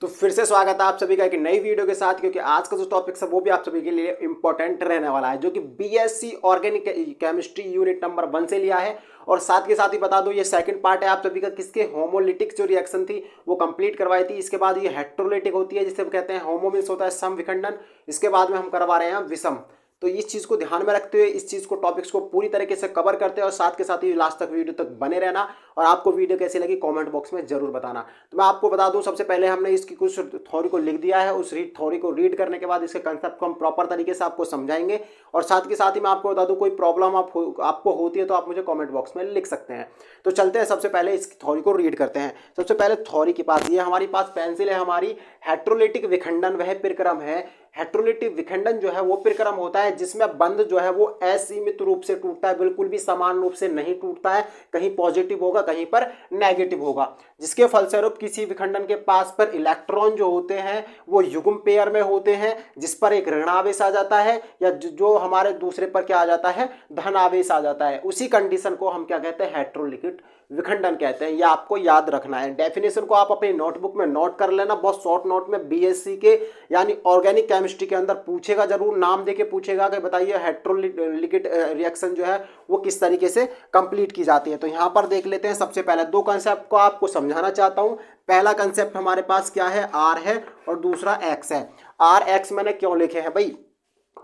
तो फिर से स्वागत है आप सभी का एक नई वीडियो के साथ, क्योंकि आज का जो टॉपिक है वो भी आप सभी के लिए इंपॉर्टेंट रहने वाला है, जो कि BSc organic chemistry unit number 1 से लिया है। और साथ के साथ ही बता दो, ये सेकंड पार्ट है आप सभी का, किसके होमोलिटिक जो रिएक्शन थी वो कंप्लीट करवाई थी। इसके बाद ये हेट्रोलिटिक होती है, जिसे हम कहते हैं होमो मीन्स होता है सम विखंडन। इसके बाद में हम करवा रहे हैं विषम। तो इस चीज़ को ध्यान में रखते हुए इस चीज़ को टॉपिक्स को पूरी तरीके से कवर करते हैं, और साथ के साथ ही लास्ट तक वीडियो तक बने रहना। और आपको वीडियो कैसी लगी कमेंट बॉक्स में जरूर बताना। तो मैं आपको बता दूं, सबसे पहले हमने इसकी कुछ थ्योरी को लिख दिया है। उस थ्योरी को रीड करने के बाद इसके कंसेप्ट को हम प्रॉपर तरीके से आपको समझाएंगे। और साथ के साथ ही मैं आपको बता दूं, कोई प्रॉब्लम आपको होती है तो आप मुझे कॉमेंट बॉक्स में लिख सकते हैं। तो चलते हैं, सबसे पहले इस थ्योरी को रीड करते हैं। सबसे पहले थ्योरी के पास ये हमारी पास पेंसिल है हमारी। हेट्रोलिटिक विखंडन वह प्रक्रम है, हेट्रोलिटिक विखंडन जो है वो प्रक्रम होता है जिसमें बंध जो है वो असीमित रूप से टूटता है, बिल्कुल भी समान रूप से नहीं टूटता है। कहीं पॉजिटिव होगा, कहीं पर नेगेटिव होगा, जिसके फलस्वरूप किसी विखंडन के पास पर इलेक्ट्रॉन जो होते हैं वो युग्म पेयर में होते हैं, जिस पर एक ऋण आवेश आ जाता है, या जो हमारे दूसरे पर क्या आ जाता है, धन आवेश आ जाता है। उसी कंडीशन को हम क्या कहते हैं, हेट्रोलिटिक विखंडन कहते हैं। ये आपको याद रखना है। डेफिनेशन को आप अपनी नोटबुक में नोट कर लेना, बहुत शॉर्ट नोट में। बीएससी के यानी ऑर्गेनिक केमिस्ट्री के अंदर पूछेगा जरूर, नाम देके पूछेगा कि बताइए हेट्रोलिटिक रिएक्शन जो है वो किस तरीके से कंप्लीट की जाती है। तो यहाँ पर देख लेते हैं। सबसे पहले दो कंसेप्ट को आपको समझाना चाहता हूँ। पहला कंसेप्ट हमारे पास क्या है, आर है, और दूसरा एक्स है। आर एक्स मैंने क्यों लिखे हैं भाई,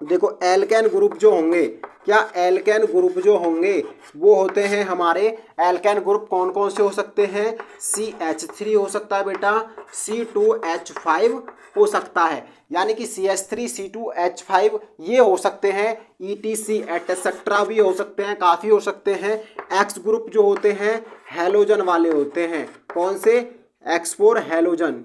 देखो एल्केन ग्रुप जो होंगे, क्या एल्केन ग्रुप जो होंगे वो होते हैं हमारे, एल्केन ग्रुप कौन कौन से हो सकते हैं, CH3 हो सकता है बेटा, C2H5 हो सकता है, यानी कि CH3 C2H5 ये हो सकते हैं। ETC एटसेट्रा भी हो सकते हैं, काफ़ी हो सकते हैं। एक्स ग्रुप जो होते हैं हैलोजन वाले होते हैं, कौन से, X4 हैलोजन,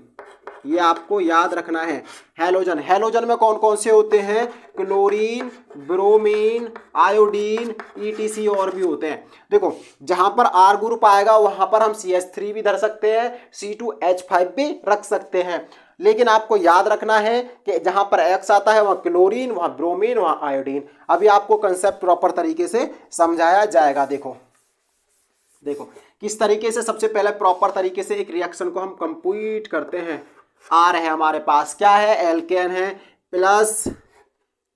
ये आपको याद रखना है। हैलोजन, हैलोजन में कौन कौन से होते हैं, क्लोरीन, ब्रोमीन, आयोडीन, ETC और भी होते हैं। देखो जहां पर R ग्रुप आएगा वहां पर हम CH3 भी धर सकते हैं, C2H5 भी रख सकते हैं। लेकिन आपको याद रखना है कि जहां पर X आता है वहां क्लोरीन, वहां ब्रोमीन, वहां आयोडीन। अभी आपको कंसेप्ट प्रॉपर तरीके से समझाया जाएगा। देखो किस तरीके से सबसे पहले प्रॉपर तरीके से एक रिएक्शन को हम कंप्लीट करते हैं। आर है हमारे पास, क्या है, एल्केन है, प्लस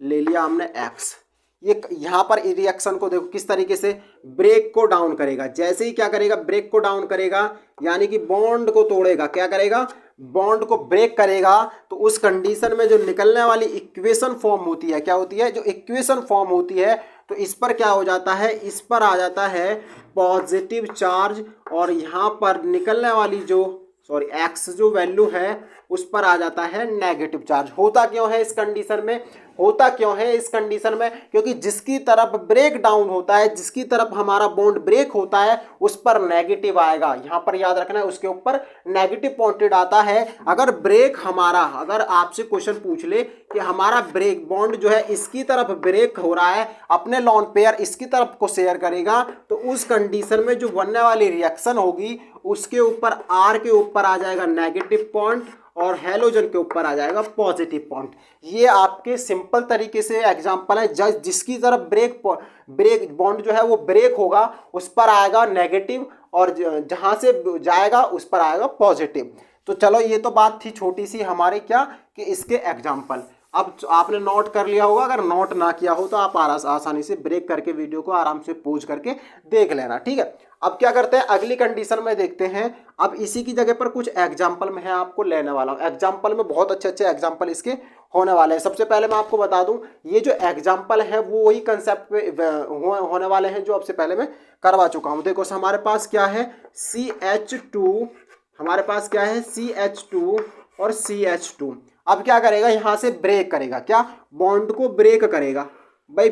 ले लिया हमने एक्स। ये यहाँ पर रिएक्शन को देखो किस तरीके से ब्रेक को डाउन करेगा। जैसे ही क्या करेगा, ब्रेक को डाउन करेगा, यानी कि बॉन्ड को तोड़ेगा। क्या करेगा, बॉन्ड को ब्रेक करेगा। तो उस कंडीशन में जो निकलने वाली इक्वेशन फॉर्म होती है, क्या होती है, जो इक्वेशन फॉर्म होती है, तो इस पर क्या हो जाता है, इस पर आ जाता है पॉजिटिव चार्ज, और यहाँ पर निकलने वाली जो एक्स जो वैल्यू है उस पर आ जाता है नेगेटिव चार्ज। होता क्यों है इस कंडीशन में, होता क्यों है इस कंडीशन में, क्योंकि जिसकी तरफ ब्रेक डाउन होता है, जिसकी तरफ हमारा बॉन्ड ब्रेक होता है उस पर नेगेटिव आएगा। यहां पर याद रखना है, उसके ऊपर नेगेटिव पॉइंटेड आता है। अगर ब्रेक हमारा, अगर आपसे क्वेश्चन पूछ ले कि हमारा ब्रेक बॉन्ड जो है इसकी तरफ ब्रेक हो रहा है, अपने लॉन पेयर इसकी तरफ को शेयर करेगा, तो उस कंडीशन में जो बनने वाली रिएक्शन होगी उसके ऊपर आर के ऊपर आ जाएगा नेगेटिव पॉइंट, और हैलोजन के ऊपर आ जाएगा पॉजिटिव पॉइंट। ये आपके सिंपल तरीके से एग्जांपल है। जिसकी तरफ ब्रेक बॉन्ड जो है वो ब्रेक होगा उस पर आएगा नेगेटिव, और जहां से जाएगा उस पर आएगा पॉजिटिव। तो चलो ये तो बात थी छोटी सी हमारे क्या, कि इसके एग्जाम्पल। अब आपने नोट कर लिया होगा, अगर नोट ना किया हो तो आप आसानी से ब्रेक करके वीडियो को आराम से पॉज करके देख लेना, ठीक है। अब क्या करते हैं, अगली कंडीशन में देखते हैं। अब इसी की जगह पर कुछ एग्जाम्पल में है आपको लेने वाला हूँ। एग्जाम्पल में बहुत अच्छे अच्छे एग्जाम्पल इसके होने वाले हैं। सबसे पहले मैं आपको बता दूं, ये जो एग्जाम्पल है वो वही कंसेप्ट पे होने वाले हैं जो आपसे पहले मैं करवा चुका हूँ। देखो हमारे पास क्या है, CH2, हमारे पास क्या है, CH2 और CH2। अब क्या करेगा, यहाँ से ब्रेक करेगा, क्या, बॉन्ड को ब्रेक करेगा भाई।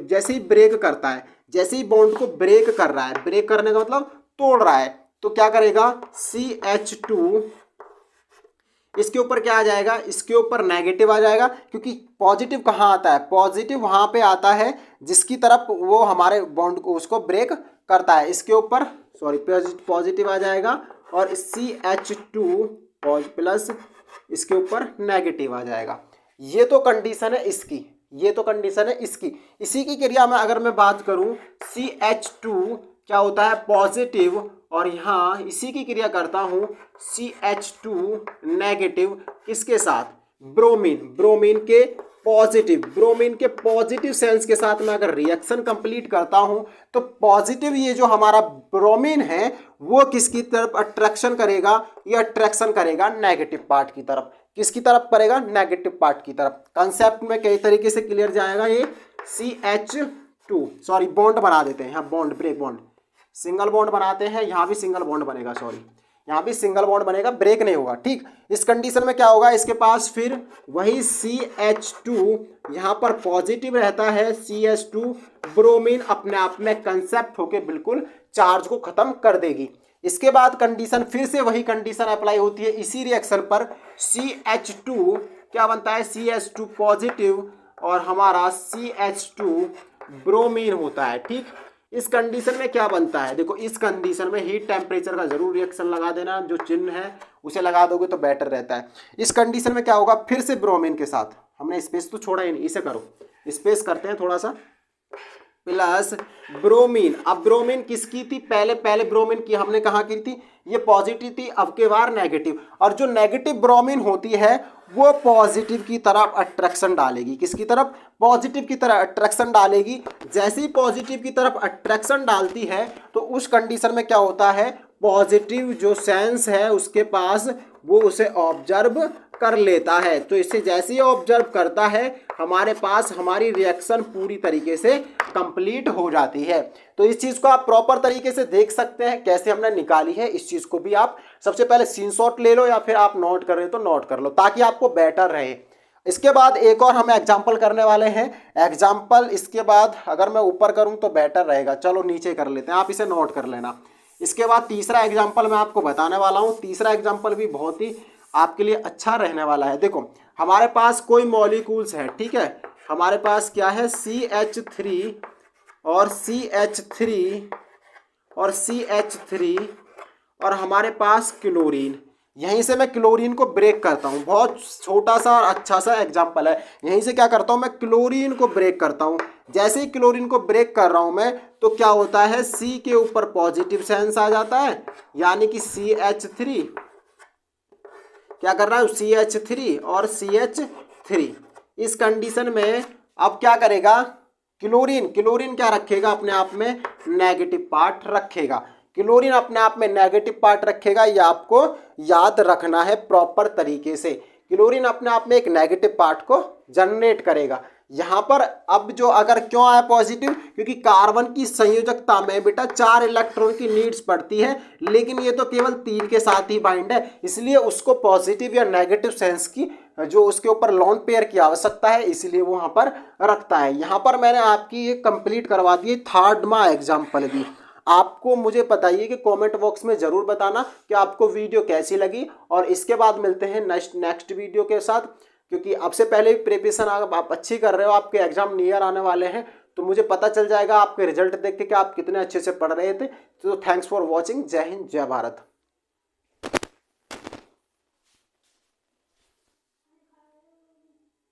जैसे ही ब्रेक करता है, जैसे ही बॉन्ड को ब्रेक कर रहा है, ब्रेक करने का मतलब तोड़ रहा है, तो क्या करेगा, CH2 इसके ऊपर क्या आ जाएगा, इसके ऊपर नेगेटिव आ जाएगा। क्योंकि पॉजिटिव कहाँ आता है, पॉजिटिव वहां पे आता है जिसकी तरफ वो हमारे बॉन्ड को उसको ब्रेक करता है। इसके ऊपर पॉजिटिव आ जाएगा, और CH2 प्लस इसके ऊपर नेगेटिव आ जाएगा। ये तो कंडीशन है इसकी, ये तो कंडीशन है इसकी। इसी की क्रिया में अगर मैं बात करूं, CH2 क्या होता है, पॉजिटिव, और यहाँ इसी की क्रिया करता हूँ CH2 नेगेटिव किसके साथ, ब्रोमीन, ब्रोमीन के पॉजिटिव सेंस के साथ मैं अगर रिएक्शन कंप्लीट करता हूं तो पॉजिटिव ये जो हमारा ब्रोमीन है वो किसकी तरफ अट्रैक्शन करेगा, ये अट्रैक्शन करेगा नेगेटिव पार्ट की तरफ। किसकी तरफ करेगा, नेगेटिव पार्ट की तरफ। कंसेप्ट में कई तरीके से क्लियर जाएगा ये। CH2 सॉरी बॉन्ड बना देते हैं यहाँ, bond break bond, single bond बनाते हैं, यहाँ भी सिंगल बॉन्ड बनेगा, सॉरी यहाँ भी सिंगल बॉन्ड बनेगा, ब्रेक नहीं होगा। ठीक, इस कंडीशन में क्या होगा, इसके पास फिर वही CH2 यहाँ पर पॉजिटिव रहता है, CH2 ब्रोमीन अपने आप में कंसेप्ट होके बिल्कुल चार्ज को खत्म कर देगी। इसके बाद कंडीशन फिर से वही कंडीशन अप्लाई होती है इसी रिएक्शन पर। CH2 क्या बनता है, CH2 पॉजिटिव और हमारा CH2 ब्रोमीन होता है। ठीक, इस कंडीशन में क्या बनता है, देखो इस कंडीशन में हीट टेम्परेचर का जरूर रिएक्शन लगा देना, जो चिन्ह है उसे लगा दोगे तो बेटर रहता है। इस कंडीशन में क्या होगा, फिर से ब्रोमीन के साथ, हमने स्पेस तो छोड़ा ही नहीं, इसे करो स्पेस करते हैं थोड़ा सा, प्लस ब्रोमीन। अब ब्रोमीन किसकी थी, पहले ब्रोमीन की हमने कहाँ की थी, ये पॉजिटिव थी, अब के बार नेगेटिव। और जो नेगेटिव ब्रोमीन होती है वो पॉजिटिव की तरफ अट्रैक्शन डालेगी, किसकी तरफ, पॉजिटिव की तरफ अट्रैक्शन डालेगी। जैसे ही पॉजिटिव की तरफ अट्रैक्शन डालती है तो उस कंडीशन में क्या होता है, पॉजिटिव जो सेंस है उसके पास वो उसे ऑब्जर्व कर लेता है। तो इसे जैसे ही ऑब्जर्व करता है हमारे पास हमारी रिएक्शन पूरी तरीके से कंप्लीट हो जाती है। तो इस चीज़ को आप प्रॉपर तरीके से देख सकते हैं कैसे हमने निकाली है। इस चीज़ को भी आप सबसे पहले स्क्रीनशॉट ले लो या फिर आप नोट कर रहे हो तो नोट कर लो ताकि आपको बेटर रहे। इसके बाद एक और हम एग्जाम्पल करने वाले हैं। एग्जाम्पल इसके बाद अगर मैं ऊपर करूं तो बेटर रहेगा, चलो नीचे कर लेते हैं, आप इसे नोट कर लेना। इसके बाद तीसरा एग्जाम्पल मैं आपको बताने वाला हूं। तीसरा एग्जाम्पल भी बहुत ही आपके लिए अच्छा रहने वाला है। देखो हमारे पास कोई मॉलिक्यूल्स है, ठीक है, हमारे पास क्या है, CH3 और CH3 और CH3 और हमारे पास क्लोरीन। यहीं से मैं क्लोरीन को ब्रेक करता हूँ, बहुत छोटा सा और अच्छा सा एग्जाम्पल है। यहीं से क्या करता हूँ, मैं क्लोरीन को ब्रेक करता हूँ। जैसे ही क्लोरीन को ब्रेक कर रहा हूँ मैं तो क्या होता है, C के ऊपर पॉजिटिव सेंस आ जाता है, यानी कि CH3 क्या कर रहा है, CH3 और CH3। इस कंडीशन में अब क्या करेगा, क्लोरीन क्या रखेगा, अपने आप में नेगेटिव पार्ट रखेगा। क्लोरीन अपने आप में नेगेटिव पार्ट रखेगा, ये आपको याद रखना है प्रॉपर तरीके से। क्लोरीन अपने आप में एक नेगेटिव पार्ट को जनरेट करेगा। यहाँ पर अब जो अगर क्यों आया पॉजिटिव, क्योंकि कार्बन की संयोजकता में बेटा 4 इलेक्ट्रॉन की नीड्स पड़ती है, लेकिन ये तो केवल 3 के साथ ही बाइंड है, इसलिए उसको पॉजिटिव या नेगेटिव सेंस की जो उसके ऊपर लोन पेयर की आवश्यकता है, इसलिए वो वहाँ पर रखता है। यहाँ पर मैंने आपकी ये कंप्लीट करवा दी थर्डमा एग्जाम्पल भी। आपको मुझे बताइए कि कमेंट बॉक्स में ज़रूर बताना कि आपको वीडियो कैसी लगी, और इसके बाद मिलते हैं नेक्स्ट वीडियो के साथ, क्योंकि अब से पहले प्रिपरेशन आप अच्छी कर रहे हो, आपके एग्जाम नियर आने वाले हैं, तो मुझे पता चल जाएगा आपके रिजल्ट देख के कि आप कितने अच्छे से पढ़ रहे थे। तो थैंक्स फॉर वॉचिंग। जय हिंद, जय भारत।